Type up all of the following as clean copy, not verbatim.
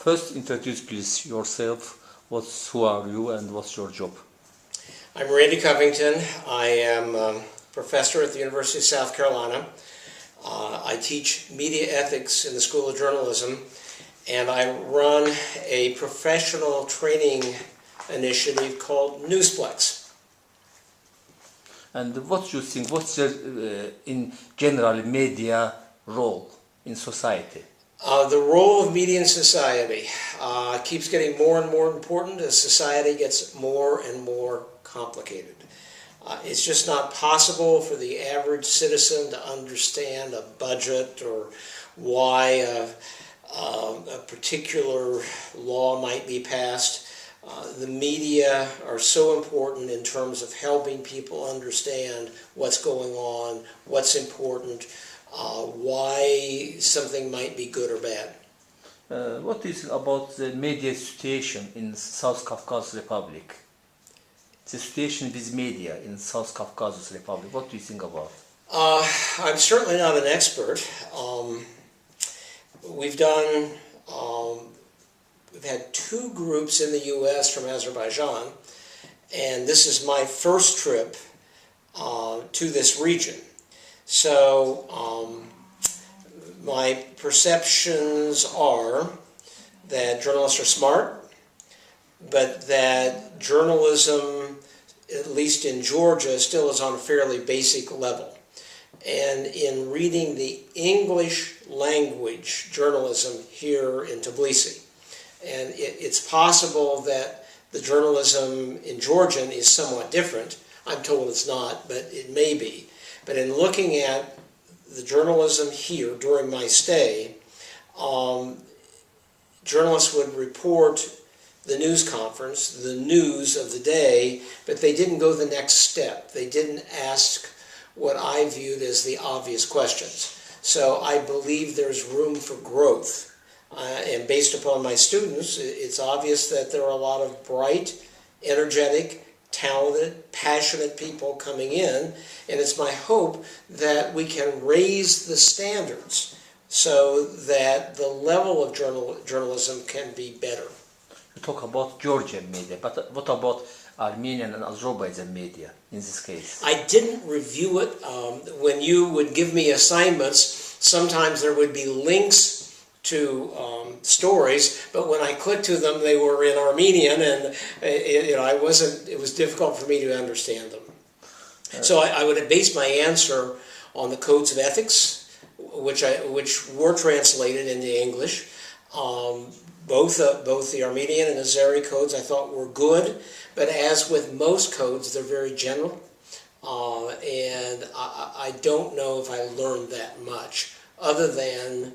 First, introduce please yourself. Who are you and what's your job? I'm Randy Covington. I am a professor at the University of South Carolina. I teach media ethics in the School of Journalism, and I run a professional training initiative called Newsplex. And what do you think, what's the, in general, media role in society? The role of media in society keeps getting more and more important as society gets more and more complicated. It's just not possible for the average citizen to understand a budget or why a particular law might be passed. The media are so important in terms of helping people understand what's going on, what's important, why something might be good or bad. What is about the media situation in South Caucasus Republic? The situation with media in South Caucasus Republic, what do you think about? I'm certainly not an expert. We've had two groups in the U.S. from Azerbaijan, and this is my first trip to this region. So my perceptions are that journalists are smart, but that journalism, at least in Georgia, still is on a fairly basic level. And in reading the English language journalism here in Tbilisi, and it's possible that the journalism in Georgian is somewhat different. I'm told it's not, but it may be. But in looking at the journalism here during my stay, journalists would report the news conference, the news of the day, but they didn't go the next step. They didn't ask what I viewed as the obvious questions. So I believe there's room for growth. And based upon my students, it's obvious that there are a lot of bright, energetic, talented, passionate people coming in, and it's my hope that we can raise the standards so that the level of journalism can be better. You talk about Georgian media, but what about Armenian and Azerbaijani media in this case? I didn't review it. When you would give me assignments, sometimes there would be links to stories, but when I clicked to them, they were in Armenian, and it was difficult for me to understand them. So I would have based my answer on the codes of ethics, which were translated into English. Both the Armenian and Azeri codes I thought were good, but as with most codes, they're very general, and I don't know if I learned that much, other than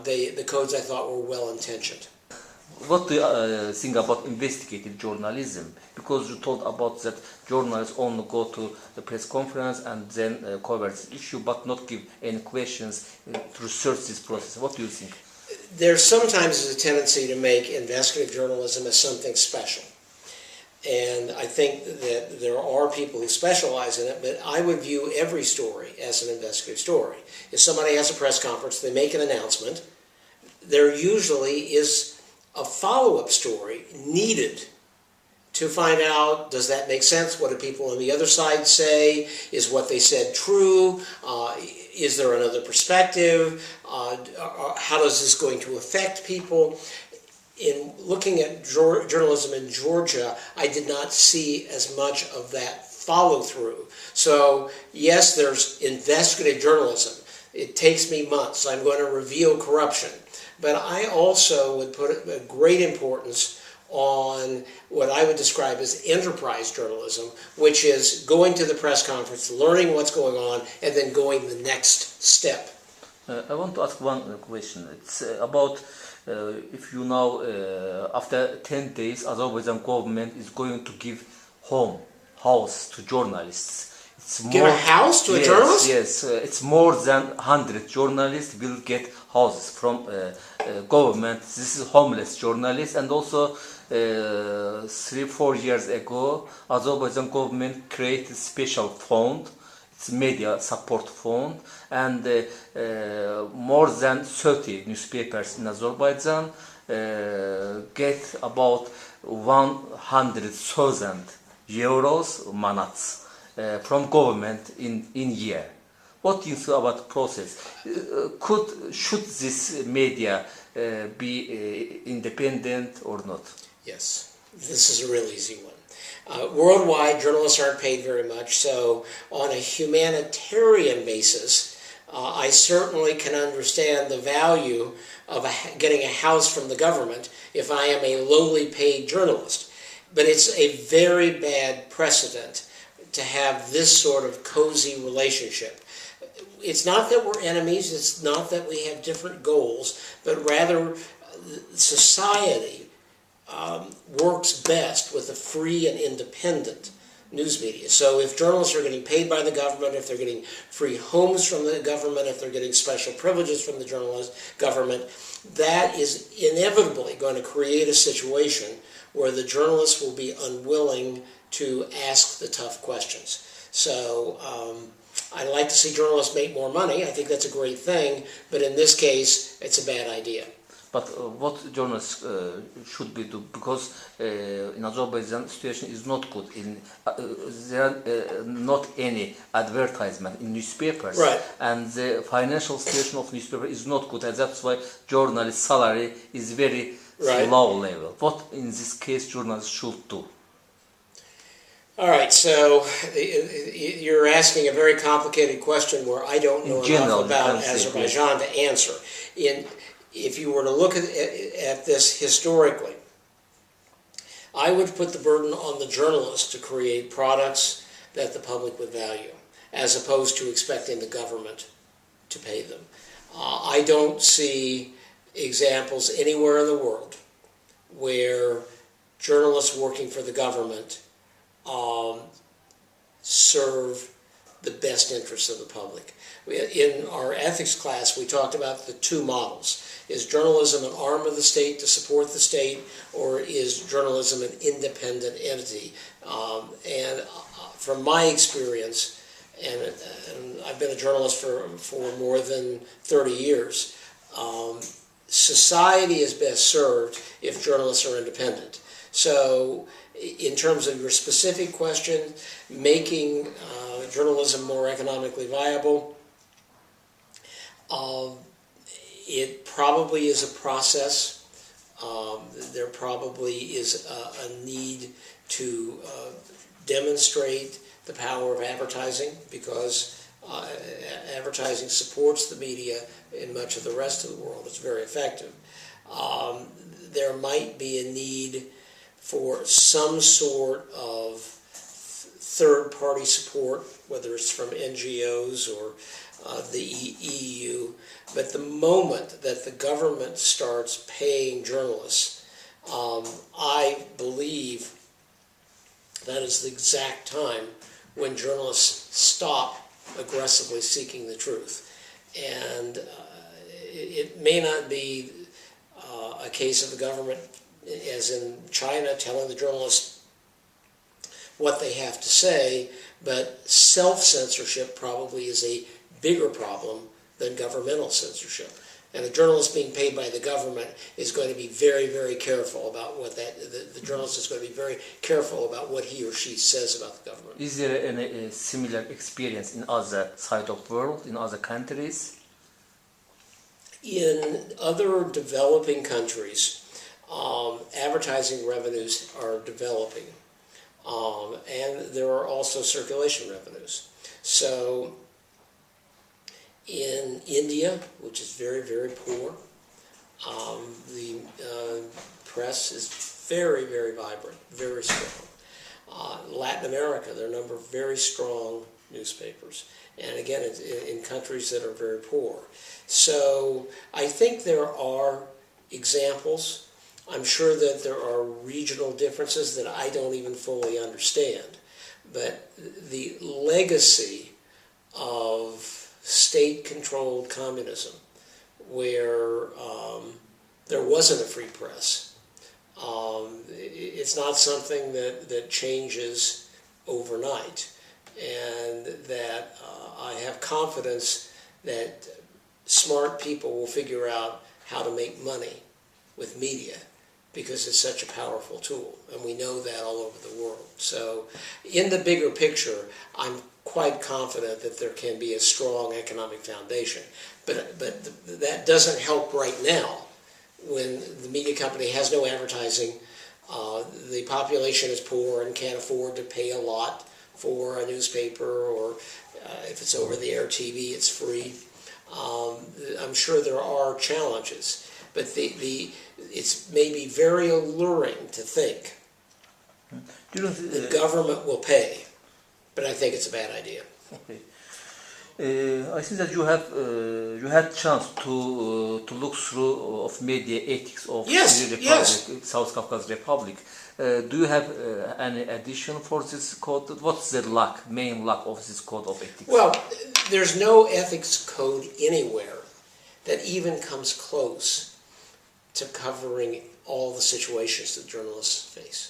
the codes I thought were well-intentioned. What do you think about investigative journalism? Because you told about that journalists only go to the press conference and then cover the issue, but not give any questions to research this process. What do you think? There sometimes is a tendency to make investigative journalism as something special. And I think that there are people who specialize in it, but I would view every story as an investigative story. If somebody has a press conference, they make an announcement, there usually is a follow-up story needed to find out, does that make sense? What do people on the other side say? Is what they said true? Is there another perspective? How is this going to affect people? In looking at journalism in Georgia, I did not see as much of that follow-through. So, yes, there's investigative journalism. It takes me months. I'm going to reveal corruption. But I also would put a great importance on what I would describe as enterprise journalism, which is going to the press conference, learning what's going on, and then going the next step. I want to ask one question. It's about if you know, after 10 days, Azerbaijan government is going to give house to journalists. Give a house to a journalist? Yes, it's more than 100 journalists will get houses from government. This is homeless journalists, and also 3-4 years ago, Azerbaijan government created special fund. It's media support fund, and more than 30 newspapers in Azerbaijan get about 100,000 euros, manats, from government in year. What do you think about the process? Should this media be independent or not? Yes, this is a real easy one. Worldwide, journalists aren't paid very much, so on a humanitarian basis, I certainly can understand the value of getting a house from the government if I am a lowly paid journalist. But it's a very bad precedent to have this sort of cozy relationship. It's not that we're enemies, it's not that we have different goals, but rather society works best with a free and independent news media. So if journalists are getting paid by the government, if they're getting free homes from the government, if they're getting special privileges from the government, that is inevitably going to create a situation where the journalists will be unwilling to ask the tough questions. So I'd like to see journalists make more money. I think that's a great thing, but in this case, it's a bad idea. But what journalists should be do, because in Azerbaijan situation is not good. There are not any advertisement in newspapers, right. And the financial situation of newspaper is not good, and that's why journalist salary is very low level. What in this case journalists should do? All right, so you're asking a very complicated question where I don't know enough about Azerbaijan to answer. If you were to look at this historically, I would put the burden on the journalists to create products that the public would value, as opposed to expecting the government to pay them. I don't see examples anywhere in the world where journalists working for the government serve the best interests of the public. In our ethics class, we talked about the two models. Is journalism an arm of the state to support the state, or is journalism an independent entity? And from my experience, and I've been a journalist for more than 30 years, society is best served if journalists are independent. So in terms of your specific question, making journalism more economically viable, it probably is a process. There probably is a need to demonstrate the power of advertising, because advertising supports the media in much of the rest of the world. It's very effective. There might be a need for some sort of third-party support, whether it's from NGOs or the EU, but the moment that the government starts paying journalists, I believe that is the exact time when journalists stop aggressively seeking the truth. And it may not be a case of the government, as in China, telling the journalists what they have to say, but self-censorship probably is a bigger problem than governmental censorship. And a journalist being paid by the government is going to be very, very careful about what the journalist is going to be very careful about what he or she says about the government. Is there any similar experience in other side of the world, in other countries? In other developing countries, advertising revenues are developing, and there are also circulation revenues. So in India, which is very, very poor, the press is very, very vibrant, very strong. Latin America, there are a number of very strong newspapers, and again, in countries that are very poor. So I think there are examples. I'm sure that there are regional differences that I don't even fully understand, but the legacy of state-controlled communism, where there wasn't a free press, it's not something that changes overnight, and that I have confidence that smart people will figure out how to make money with media because it's such a powerful tool, and we know that all over the world. So in the bigger picture, I'm quite confident that there can be a strong economic foundation. But that doesn't help right now when the media company has no advertising, the population is poor and can't afford to pay a lot for a newspaper, or if it's over-the-air TV, it's free. I'm sure there are challenges, but it's maybe very alluring to think the government will pay, but I think it's a bad idea. Okay. I think that you had chance to look through of media ethics of Yes, the Republic, yes. South Caucasus Republic. Do you have any addition for this code? What's the main lack of this code of ethics? Well, there's no ethics code anywhere that even comes close to covering all the situations that journalists face.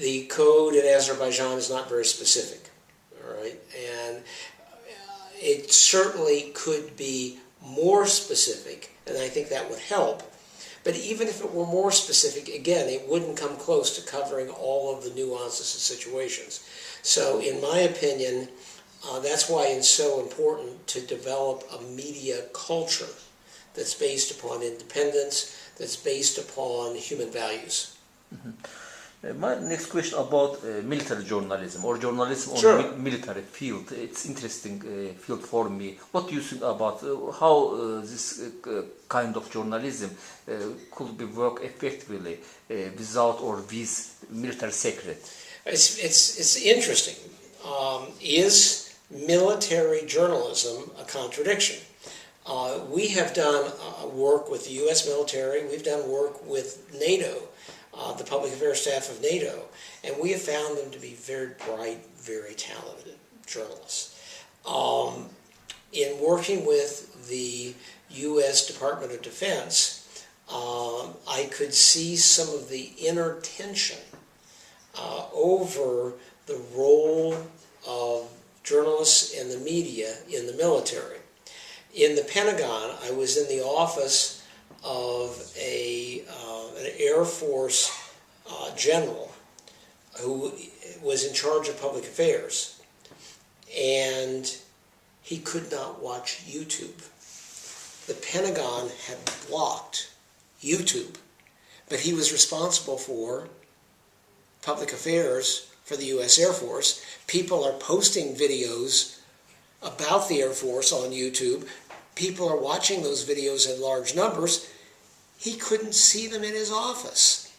The code in Azerbaijan is not very specific, all right? And it certainly could be more specific, and I think that would help. But even if it were more specific, again, it wouldn't come close to covering all of the nuances and situations. So in my opinion, that's why it's so important to develop a media culture that's based upon independence, that's based upon human values. Mm-hmm. My next question about military journalism or journalism on Sure. military field. It's interesting field for me. What do you think about how this kind of journalism could be work effectively without or with military secret? It's interesting. Is military journalism a contradiction? We have done work with the U.S. military. We've done work with NATO, the public affairs staff of NATO, and we have found them to be very bright, very talented journalists. In working with the U.S. Department of Defense, I could see some of the inner tension over the role of journalists and the media in the military. In the Pentagon, I was in the office of an Air Force general who was in charge of public affairs, and he could not watch YouTube. The Pentagon had blocked YouTube, but he was responsible for public affairs for the U.S. Air Force. People are posting videos about the Air Force on YouTube. People are watching those videos in large numbers. He couldn't see them in his office.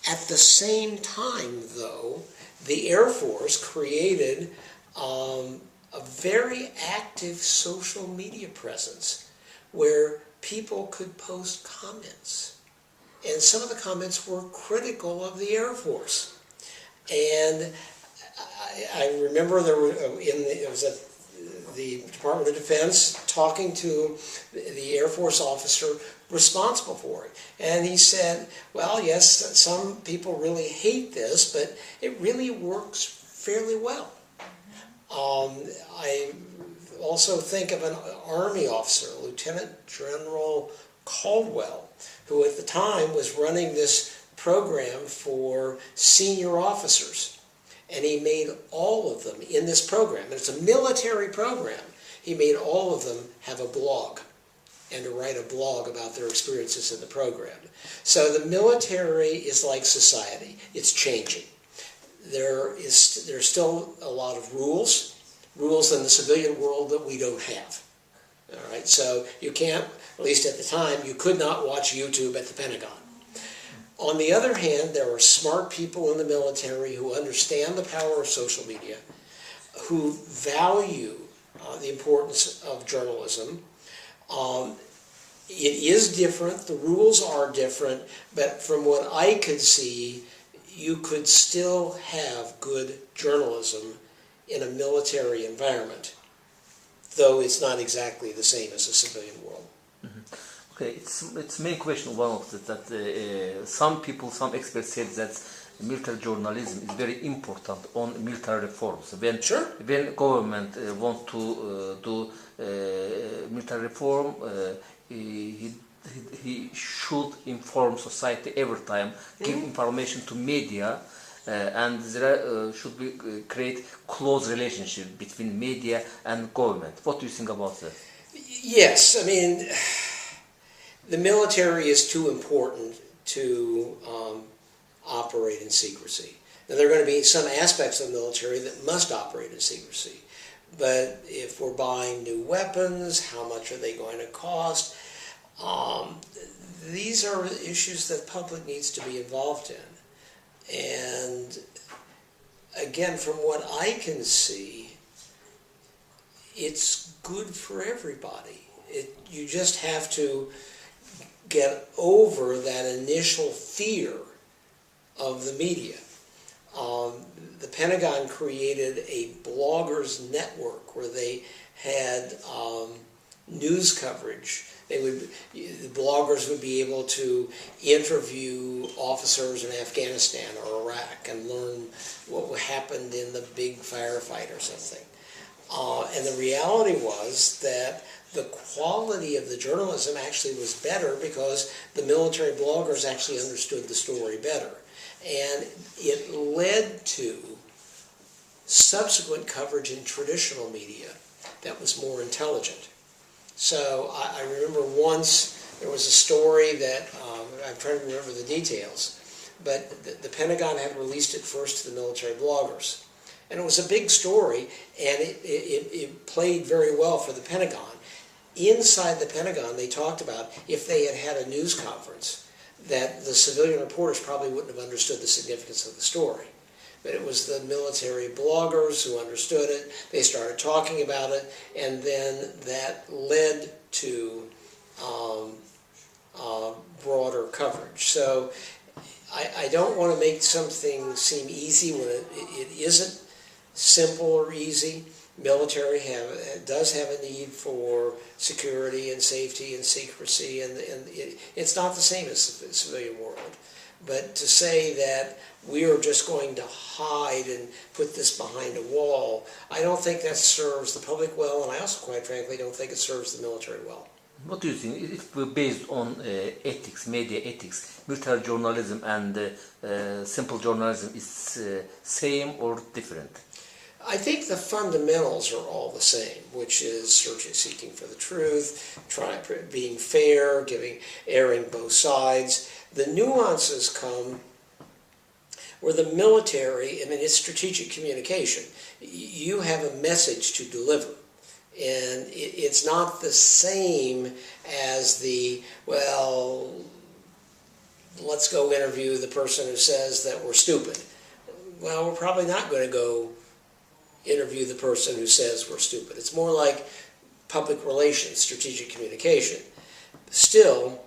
At the same time, though, the Air Force created a very active social media presence where people could post comments. And some of the comments were critical of the Air Force. And I remember it was at the Department of Defense talking to the Air Force officer responsible for it. And he said, well, yes, some people really hate this, but it really works fairly well. I also think of an Army officer, Lieutenant General Caldwell, who at the time was running this program for senior officers. And he made all of them in this program, and it's a military program, he made all of them have a blog and to write a blog about their experiences in the program. So the military is like society. It's changing. There's still a lot of rules in the civilian world that we don't have. All right, so you can't, at least at the time, you could not watch YouTube at the Pentagon. On the other hand, there are smart people in the military who understand the power of social media, who value the importance of journalism. It is different, the rules are different, but from what I could see, you could still have good journalism in a military environment, though it's not exactly the same as a civilian world. Mm-hmm. Okay, it's main question one of that some people, some experts said that military journalism is very important on military reforms. When government want to do military reform, he he should inform society every time, give information to media, and there should be create close relationship between media and government. What do you think about that? Yes, I mean, the military is too important to operate in secrecy. Now, there are going to be some aspects of the military that must operate in secrecy. But if we're buying new weapons, how much are they going to cost? These are issues that the public needs to be involved in. And again, from what I can see, it's good for everybody. You just have to get over that initial fear of the media. The Pentagon created a bloggers network where they had news coverage. The bloggers would be able to interview officers in Afghanistan or Iraq and learn what happened in the big firefight or something. And the reality was that the quality of the journalism actually was better because the military bloggers actually understood the story better. And it led to subsequent coverage in traditional media that was more intelligent. So I remember once there was a story that, I'm trying to remember the details, but the Pentagon had released it first to the military bloggers. And it was a big story, and it played very well for the Pentagon. Inside the Pentagon, they talked about if they had had a news conference, that the civilian reporters probably wouldn't have understood the significance of the story. But it was the military bloggers who understood it. They started talking about it, and then that led to broader coverage. So I don't want to make something seem easy when it isn't simple or easy. Military does have a need for security and safety and secrecy, and it's not the same as the civilian world. But to say that we are just going to hide and put this behind a wall, I don't think that serves the public well, and I also, quite frankly, don't think it serves the military well. What do you think? If we're based on ethics, media ethics, military journalism and simple journalism is same or different? I think the fundamentals are all the same, which is seeking for the truth, being fair, airing both sides. The nuances come where the military, I mean, it's strategic communication. You have a message to deliver. And it's not the same as well, let's go interview the person who says that we're stupid. Well, we're probably not going to go interview the person who says we're stupid. It's more like public relations, strategic communication. Still,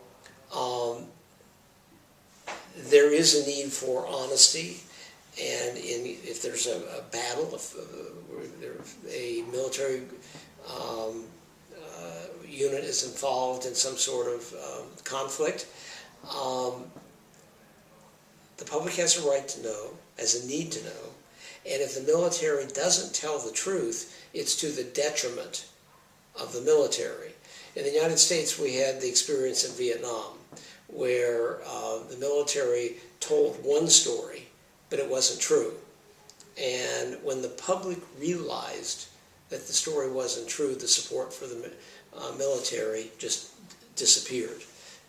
there is a need for honesty, and if there's a battle, if a military unit is involved in some sort of conflict, the public has a right to know, has a need to know, and if the military doesn't tell the truth, it's to the detriment of the military. In the United States, we had the experience in Vietnam, where the military told one story, but it wasn't true. And when the public realized that the story wasn't true, the support for the military just disappeared.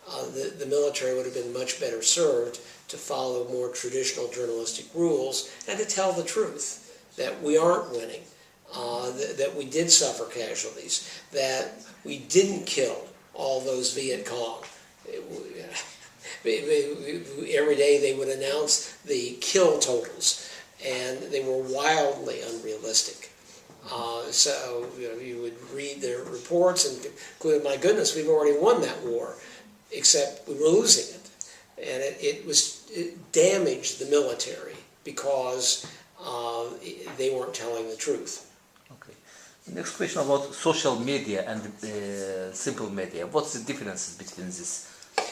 The military would have been much better served to follow more traditional journalistic rules and to tell the truth, that we aren't winning, that we did suffer casualties, that we didn't kill all those Viet Cong. Every day they would announce the kill totals, and they were wildly unrealistic. So you would read their reports and conclude, my goodness, we've already won that war, except we were losing it. And it damaged the military because they weren't telling the truth. Okay. Next question about social media and simple media. What's the differences between this?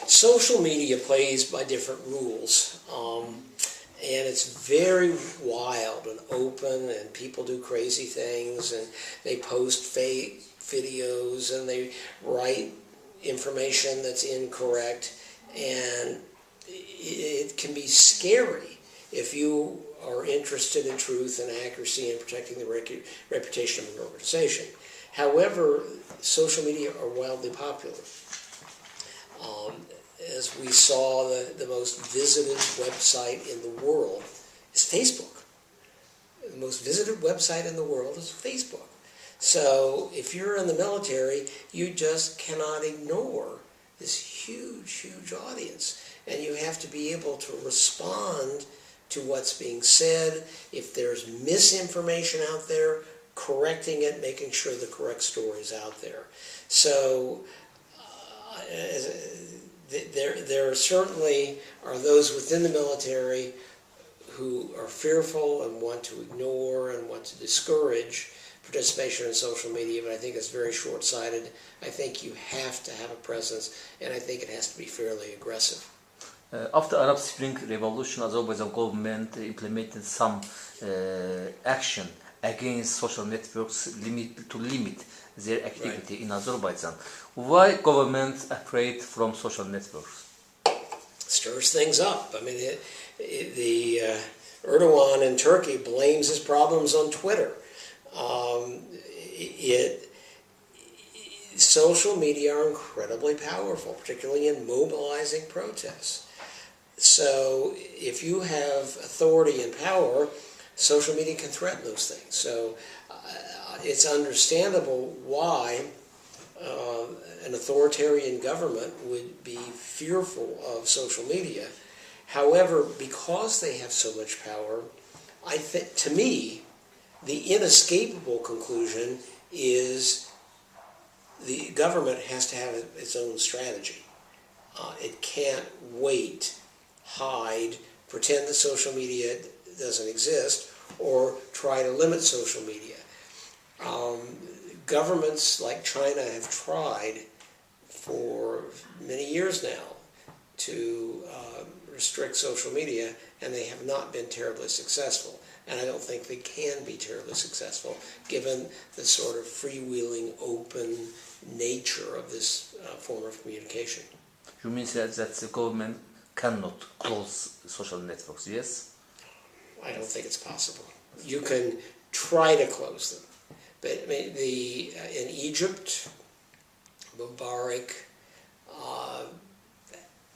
Social media plays by different rules. And it's very wild and open, and people do crazy things, and they post fake videos, and they write, information that's incorrect, and it can be scary if you are interested in truth and accuracy and protecting the reputation of an organization. However, social media are wildly popular. As we saw, the most visited website in the world is Facebook. The most visited website in the world is Facebook. So if you're in the military, you just cannot ignore this huge, huge audience. And you have to be able to respond to what's being said. If there's misinformation out there, correcting it, making sure the correct story is out there. So there certainly are those within the military who are fearful and want to ignore and want to discourage participation in social media, but I think it's very short-sighted. I think you have to have a presence, and I think it has to be fairly aggressive. After Arab Spring Revolution, Azerbaijan government implemented some action against social networks to limit their activity in Azerbaijan. Why government afraid from social networks? Stirs things up. I mean, Erdogan in Turkey blames his problems on Twitter. Social media are incredibly powerful, particularly in mobilizing protests. So if you have authority and power, social media can threaten those things. So it's understandable why an authoritarian government would be fearful of social media. However, because they have so much power, I think, to me, the inescapable conclusion is the government has to have its own strategy. It can't wait, hide, pretend that social media doesn't exist, or try to limit social media. Governments like China have tried for many years now to restrict social media, and they have not been terribly successful. And I don't think they can be terribly successful, given the sort of freewheeling, open nature of this form of communication. You mean that the government cannot close social networks, yes? I don't think it's possible. You can try to close them. But I mean, in Egypt, Mubarak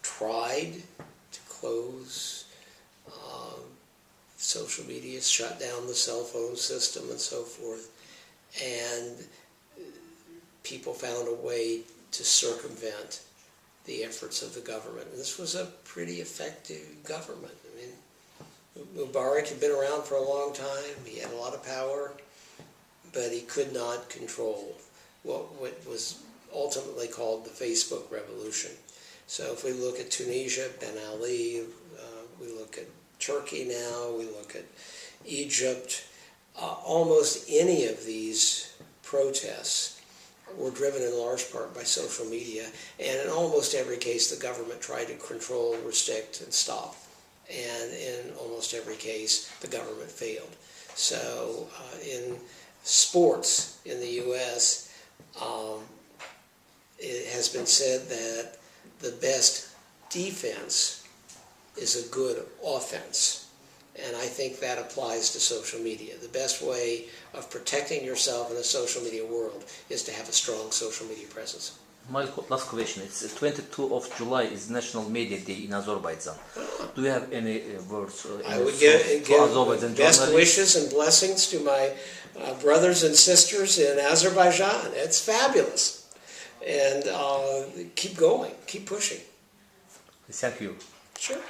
tried to close social media, shut down the cell phone system and so forth, and people found a way to circumvent the efforts of the government. And this was a pretty effective government. I mean, Mubarak had been around for a long time, he had a lot of power, but he could not control what was ultimately called the Facebook revolution. So if we look at Tunisia, Ben Ali, we look at Turkey now, we look at Egypt, almost any of these protests were driven in large part by social media, and in almost every case the government tried to control, restrict, and stop. And in almost every case the government failed. So in sports in the U.S., it has been said that the best defense is a good offense. And I think that applies to social media. The best way of protecting yourself in the social media world is to have a strong social media presence. My last question, it's 22 of July is National Media Day in Azerbaijan. Do you have any words? I would give best wishes and blessings to my brothers and sisters in Azerbaijan. It's fabulous. And keep going, keep pushing. Thank you. Sure.